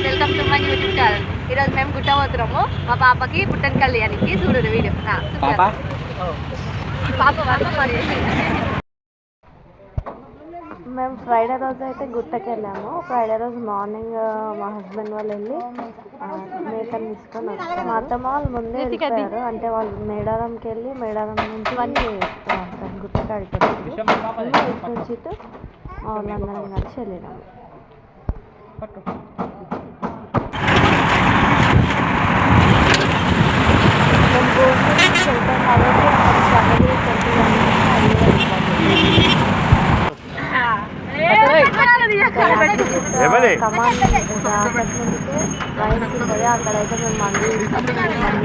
Welcome to my YouTube channel. ఈరోజు మేము గుట్ట పోతున్నాము మా పాపకి పుట్టెనకల్ తీయడానికి. చూడు వీడియో. మేము ఫ్రైడే రోజు అయితే గుట్టకి వెళ్ళాము. ఫ్రైడే రోజు మార్నింగ్ మా హస్బెండ్ వాళ్ళు వెళ్ళి మేకలు తీసుకొని వచ్చారు. మా అత్తమ్మ వాళ్ళు ముందే వెళ్ళిపోయారు. అంటే వాళ్ళు మేడారంకి వెళ్ళి మేడారం నుంచి గుట్టకి అయిపోతుంది నుంచి వాళ్ళందరం కలిసి వెళ్ళినాము.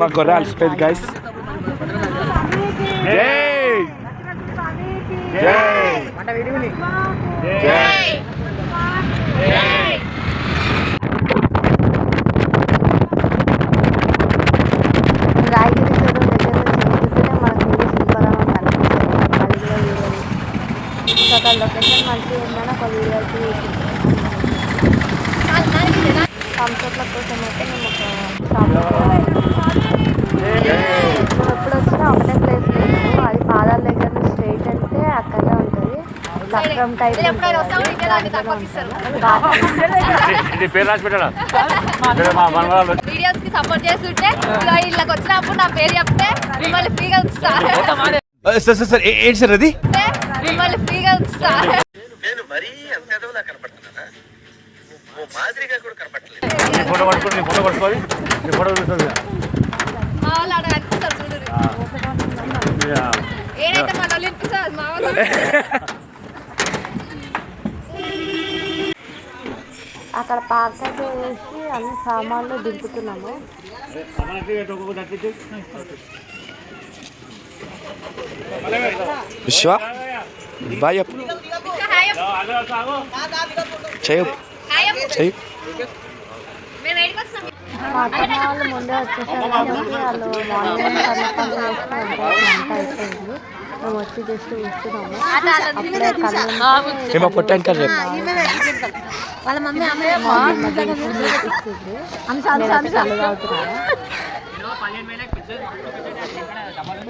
మా గొర్రె అలసిపోయింది గైస్. రాయగిరి చెరువు దగ్గర నుంచి మనకు శిల్పారామం కనిపిస్తుంది. ఇంకా లొకేషన్ మంచిగా ఉందని ఒక వీడియోకి కంఫర్ట్ల కోసం అయితే మేము ఒక మేము ఎప్పుడు వచ్చినా ఒకటే ప్లేస్ లేదు. అది పాదాల దగ్గర నుంచి స్ట్రైట్ వెళ్తే అక్కడే ఉంటుంది. సక్రం టైప్ వీడియోస్ కి సపోర్ట్ చేస్తుంటే ఇళ్ళకి వచ్చినప్పుడు నా పేరు చెప్తే మిమ్మల్ని ఫ్రీగా ఇస్తారు. ఏంటి సార్ అది? మిమ్మల్ని ఫ్రీగా ఇస్తారు. నేను మరీ అంత ఎదవలా కనపడుతున్నానా? ఓ మాదిరిగా కూడా కనపడలేదు. మా వాళ్ళు ఆడ కనిపిస్తారు చూడు. ఏదైతే మన వాళ్ళు వినిపిస్తారు మా వాళ్ళు. అక్కడ పార్క్ అయితే వేసి అన్ని సామాన్లు దింపుతున్నాము. విశ్వ బాయ్ చెయ్యి. మా అత్తమ్మ వాళ్ళు ముందే వచ్చేసారు కాబట్టి వాళ్ళు మార్నింగ్ కర్రీ పనులు వేసుకుని ఉంటారు. అంతా అయిపోయింది. మేము వచ్చి జస్ట్ చూస్తున్నాము. అప్పుడే ఏమో పొట్టాను కదా వాళ్ళ మమ్మీ కళ్ళు తాగుతున్నారు.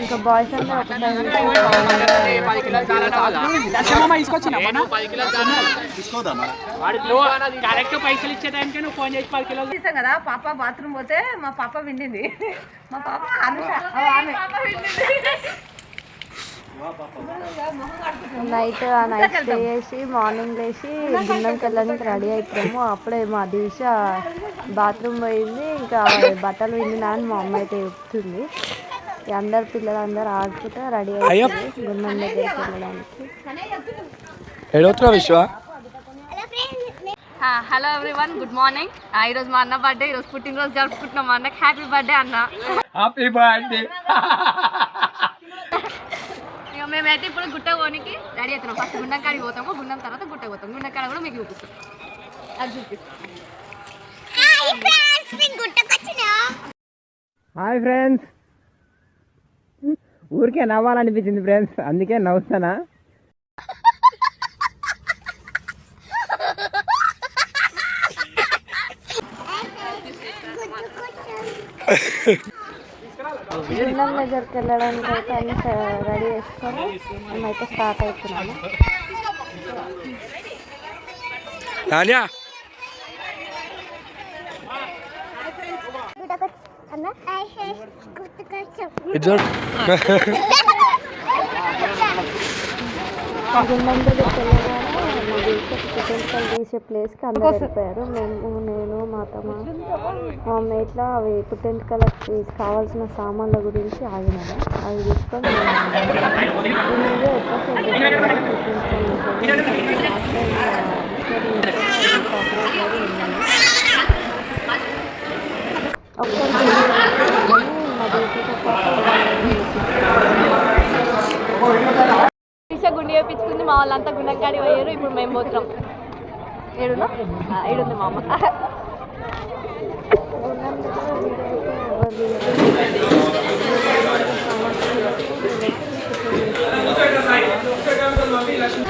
ఇంకా బాయ్స్ అందరూ పైసలు ఇచ్చే టైంకి నువ్వు ఫోన్ చేసి 10 కిలోలు తీసాం కదా. పాప బాత్రూమ్ పోతే మా పాప విండింది. మా పాప నైట్ స్టే చేసి మార్నింగ్ లేచి గుండంకి వెళ్ళడానికి రెడీ అవుతాము. అప్పుడే మా దిశ బాత్రూమ్ పోయింది. ఇంకా బట్టలు విండినా అని మా అమ్మ అయితే చెప్తుంది. అందరు పిల్లలందరూ ఆడుకుంటే రెడీ అవుతుంది గుండం దగ్గరికి వెళ్ళడానికి. విశ్వ హలో ఎవ్రీవన్, గుడ్ మార్నింగ్. ఈరోజు మా అన్న బర్త్డే. ఈరోజు పుట్టినరోజు జరుపుకుంటున్నాం. మా అన్నకి హ్యాపీ బర్త్డే అన్న. Happy birthday. మేమైతే ఇప్పుడు గుట్ట పోనీకి రెడీ అవుతున్నాం. ఫస్ట్ గుండం కాడికి పోతాము. గుండం తర్వాత గుట్ట పోతాం. గుండం కాడ కూడా మీకు చూపిస్తాం. అది చూపిస్తాం. Hi friends. ఊరికే నవ్వాలనిపించింది ఫ్రెండ్స్, అందుకే నవ్వుతానా. గుండం దగ్గరికి వెళ్ళడానికి అయితే అన్ని రెడీ చేసుకొని మేమైతే స్టార్ట్ అవుతున్నాము. గుండం దగ్గరికి వెళ్ళగానే పుట్టెనకల్ తీసే ప్లేస్కి అందరూ వెళ్ళిపోయారు. నేను మా అత్తమ్మ మా అమ్మ ఇట్లా అవి పుట్టెనకలకి కావాల్సిన సామాన్ల గురించి ఆగినాము. అవి తీసుకొని గుండె వేయించుకుంది. మా వాళ్ళంతా గుండంకాడి పోయారు. ఇప్పుడు మేము పోతున్నాం. ఏడుంది మా అమ్మ.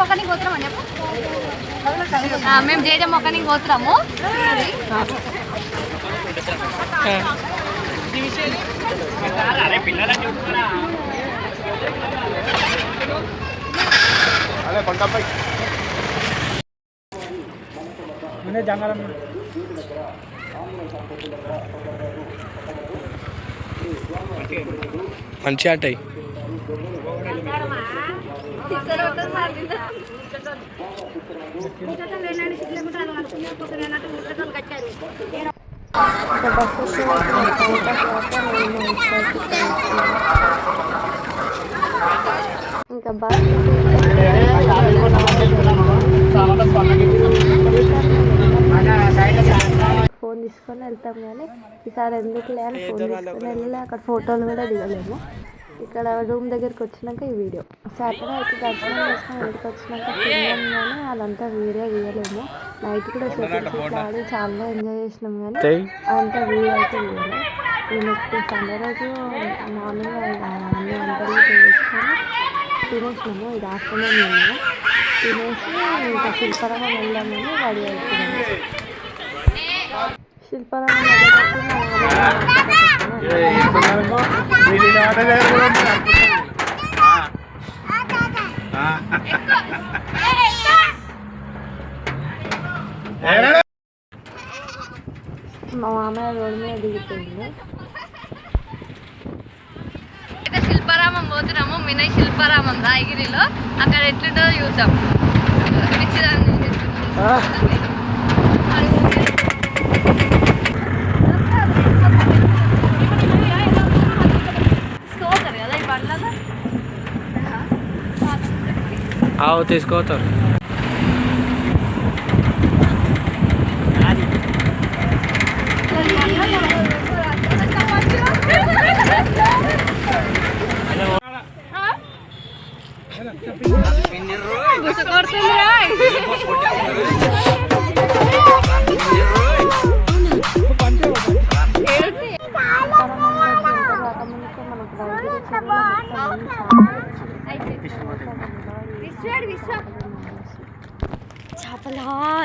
మొక్కనికి పోతున్నాం అని చెప్పు. మేము జేజ మొక్కనికి పోతున్నాము. అరే పిల్లలని చూస్తున్నారా అదే కొండపై జంగలం మంచిగా అంటాయి. ఇంకా బస్ ఫోన్ తీసుకొని వెళ్తాం కానీ ఈసారి ఎందుకులే అని ఫోన్ తీసుకొని వెళ్ళలే. అక్కడ ఫోటోలు కూడా దిగలేము. ఇక్కడ రూమ్ దగ్గరికి వచ్చినాక ఈ వీడియో సాటర్డే అయితే దర్శనం చేసుకొని ఇంటికి వచ్చినాక తిన్నాం కానీ అదంతా వీడియో తీయలేము. నైట్ కూడా షటిల్ ఆడి చాలా ఎంజాయ్ చేసినాం కానీ అదంతా వీడియో అయితే తీయలేదు. ఈ నెక్స్ట్ సండే రోజు మార్నింగ్ అన్ని వంటలు చేసుకొని తినేసినాము. ఇది ఆఫ్టర్నూన్ మేము తినేసి ఇంకా శిల్పారామం వెళ్దామని రెడీ అవుతున్నాము. శిల్పారామం మా మామయ్య రోడ్డు మీద దిగిపోయింది. శిల్పారామం పోతున్నాము. మినయ్ శిల్పారామం రాయగిరిలో. అక్కడ ఎట్లుంటో చూద్దాం. కదా ఈ బండ్లలో తీసుకోతారు.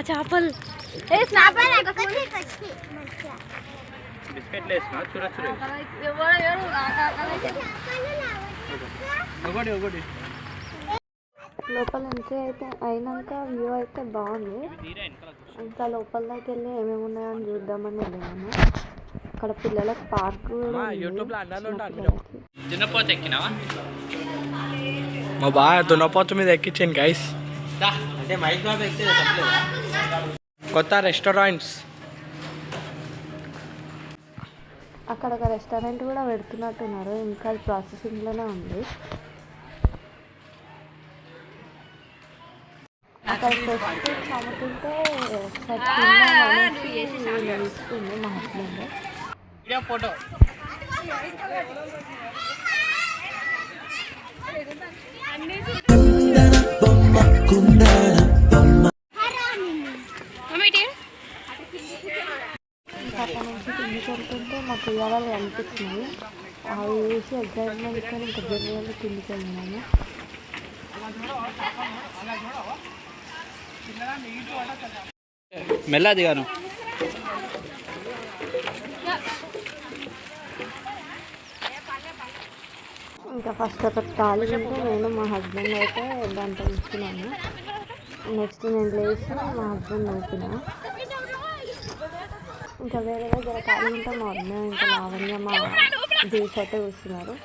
చేపలు లోపల ఎంట్రీ అయితే అయినాక వ్యూ అయితే బాగుంది. ఇంకా లోపల దగ్గర వెళ్ళి ఏమేమి ఉన్నాయని చూద్దామని వెళ్ళాము. అక్కడ పిల్లలకు పార్క్ కూడా దున్నపోత ఎక్కినావా? మా బాగా దున్నపోత మీద ఎక్కించాను గైస్. అంటే మైక్ బాబు ఎక్కితే కొత్త రెస్టారెంట్స్. అక్కడ ఒక రెస్టారెంట్ కూడా పెడుతున్నట్టున్నారు. ఇంకా ప్రాసెసింగ్లోనే ఉంది. అక్కడ ఫెస్ట్ అమ్ముతుంటే తీసుకుంది మా హస్బెండ్. ఫోటో అక్కడ నుంచి కిందికి వెళ్తుంటే మాకు ఉయ్యాలలు కనిపించినాయి. అవి చూసి ఎగ్జైట్మెంట్తో ఇంకా జర్నీలో కిందికి వెళ్ళినాము. మెల్ల దిగాను. ఇంకా ఫస్ట్ ఒక తాళి ఉంటే నేను మా హస్బెండ్ అయితే దాంట్లో ఇచ్చినాను. నెక్స్ట్ నేను లేచి మా హస్బెండ్ నూపిన. ఇంకా వేరే దగ్గర తాళి ఉంటే మా అన్న ఇంకా లావణ్య మా దీక్ష అయితే కూర్చున్నారు.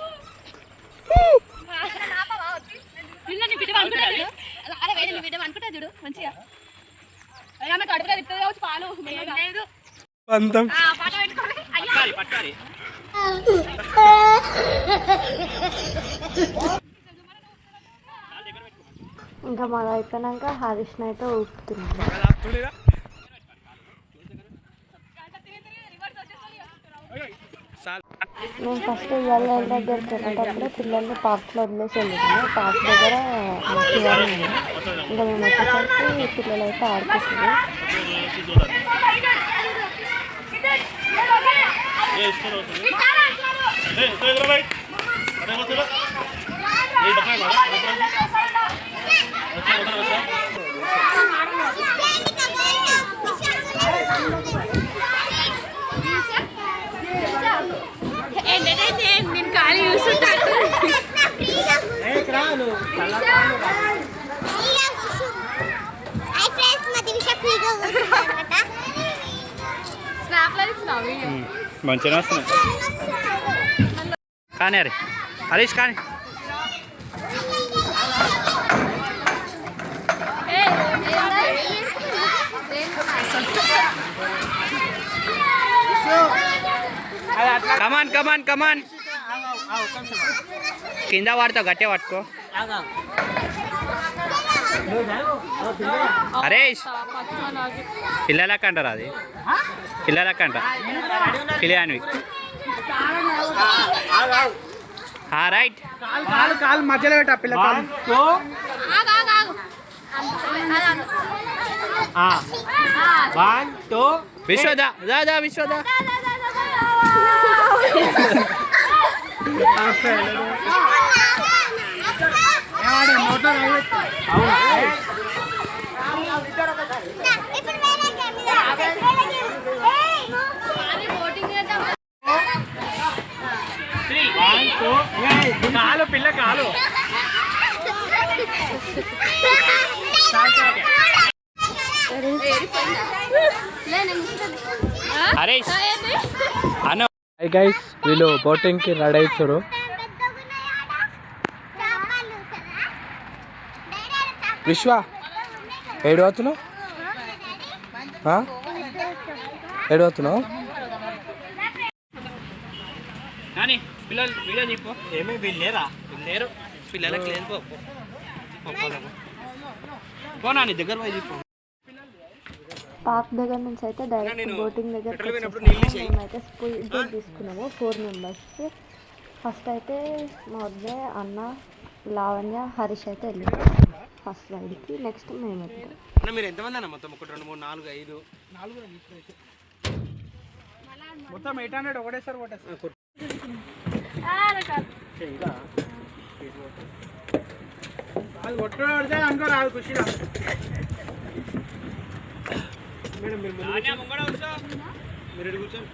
ఇంకా మాది అయిపోయినాక హరీష్ని అయితే ఊపుతున్నాడు. మేము ఫస్ట్ ఇవాళ దగ్గరికి వెళ్ళేటప్పుడు పిల్లల్ని పార్క్లో వదిలేసి వెళ్ళినాము. పార్క్ దగ్గర శివాని ఉంది. ఇంకా మేము వచ్చేసరికి పిల్లలు అయితే ఆడుకుంటున్నారు. స్నాప్లో ఇస్తున్నావు వీడియో. మంచిగా వస్తున్నాయి కానీ అరే హరీష్ కానీ కమాన్ కమాన్ కమాన్ కింద వాడుతావు గట్టే పట్టుకో హరీష్ పిల్లలకి అంటారు అది పిల్లలకి అంట పిల్లనివి రైట్ కాలు కాలు మధ్యలో పెట్టా పిల్ల విశ్వదా దా విశ్వదా కాలు పిల్ల కాలు హరీష్ అను గైస్ వీళ్ళు బోటింగ్కి రెడీ అవుతారు విశ్వ ఏడు అవుతున్నావు ఏడు అవుతున్నావు కానీ పిల్లలు వీడియో చెప్పు ఏమీ వీళ్ళు లేరా లేరు పిల్లలకి లేదు పోనా నీ దగ్గర పోయి చెప్పు పార్క్ దగ్గర నుంచి అయితే డైరెక్ట్ బోటింగ్ దగ్గర మేమైతే స్పీడ్ బోట్ తీసుకున్నాము 4 మెంబర్స్కి. ఫస్ట్ అయితే మా వద్దే అన్న లావణ్య హరీష్ అయితే వెళ్ళారు ఫస్ట్ రైడ్కి. నెక్స్ట్ మేము వెళ్తాం. మీరు ఎంతమంది అన్న మొత్తం 1 2 3 4 5 మొత్తం 800 ఒకటేసారి కొట్టేస్తారు. అది కొట్టబడితే అనుకో రాదు ఖుషిగా. మేడం మీరు కూర్చోండి.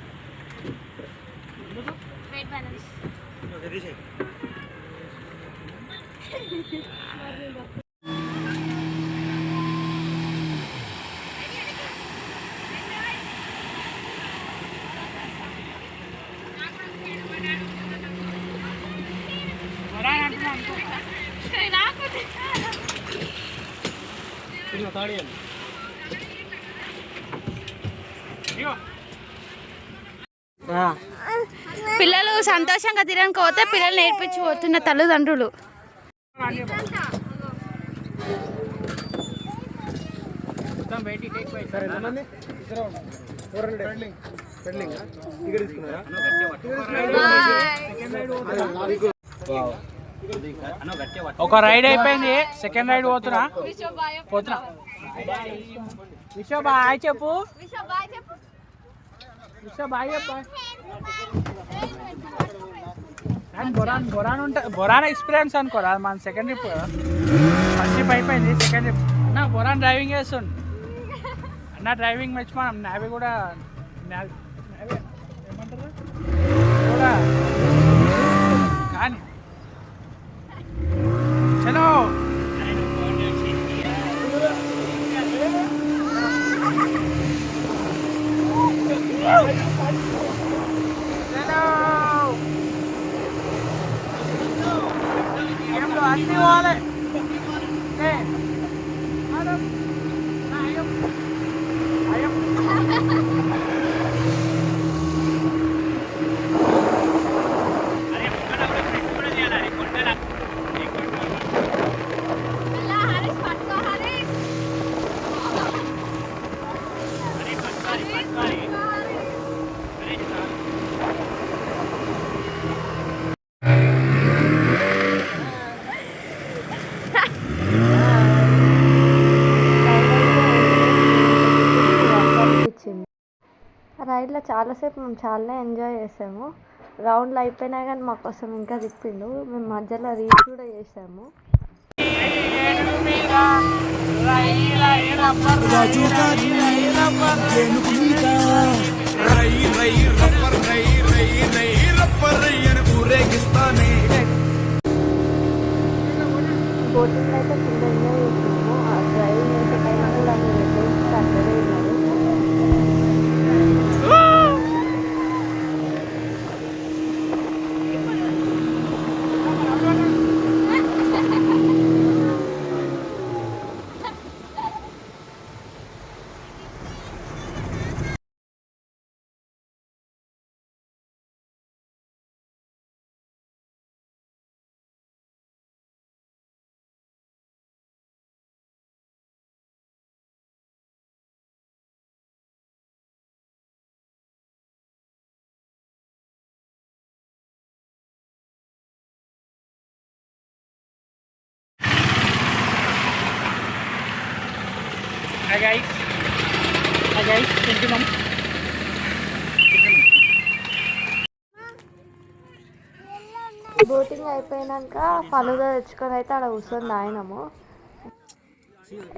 పిల్లలు సంతోషంగా తిరగడానికి పోతే పిల్లలు నేర్పించి పోతున్న తల్లిదండ్రులు. ఒక రైడ్ అయిపోయింది, సెకండ్ రైడ్ పోతున్నా. విశ్వ బాయ్ చెప్పు. విశ్వ బాయ్ చెప్పు. బొరాన్ ఎక్స్పీరియన్స్ అనుకోరా మన సెకండ్ ట్రిప్. ఫస్ట్ ట్రిప్ అయిపోయింది, సెకండ్ ట్రిప్ అన్న బొరాన్ డ్రైవింగ్ చేస్తుండు అన్న. డ్రైవింగ్ మెచ్చుకోం నావి కూడా ఏమంటారు కూడా కానీ చలో. అన్నీ పోవాలి. రైడ్లో చాలాసేపు మేము చాలానే ఎంజాయ్ చేసాము. రౌండ్లు అయిపోయినా కానీ మా కోసం ఇంకా తిప్పిండు. మేము మధ్యలో రీల్స్ కూడా చేసాము. బోటింగ్ అయితే ఫుల్ ఎంజాయ్ చేసినాము. ఆ డ్రైవింగ్ చేసే టైం కూడా అన్ని వెళ్ళేసి అక్కడే ఉన్నారు. Hi guys. Hi guys. Thank you, mom. Boating అయిపోయినాక ఫలుదా తెచ్చుకొని అయితే అక్కడ కూర్చొని తాగినాము.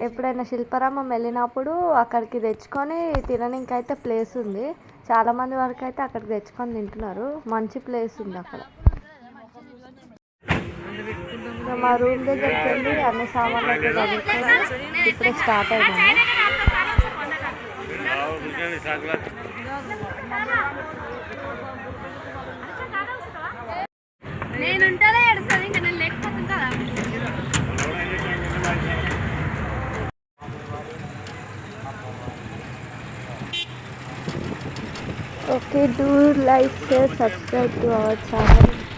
ఎప్పుడైనా శిల్పారామం వెళ్ళినప్పుడు అక్కడికి తెచ్చుకొని తినడానికి అయితే ప్లేస్ ఉంది. చాలామంది వరకు అయితే అక్కడికి తెచ్చుకొని తింటున్నారు. మంచి ప్లేస్ ఉంది అక్కడ. ఇంకా మా రూమ్ దగ్గరికి వెళ్ళి అన్ని సామాన్లు అయితే చదువుకొని ఇప్పుడే start అయినాము. Okay, do like, share, subscribe to our channel.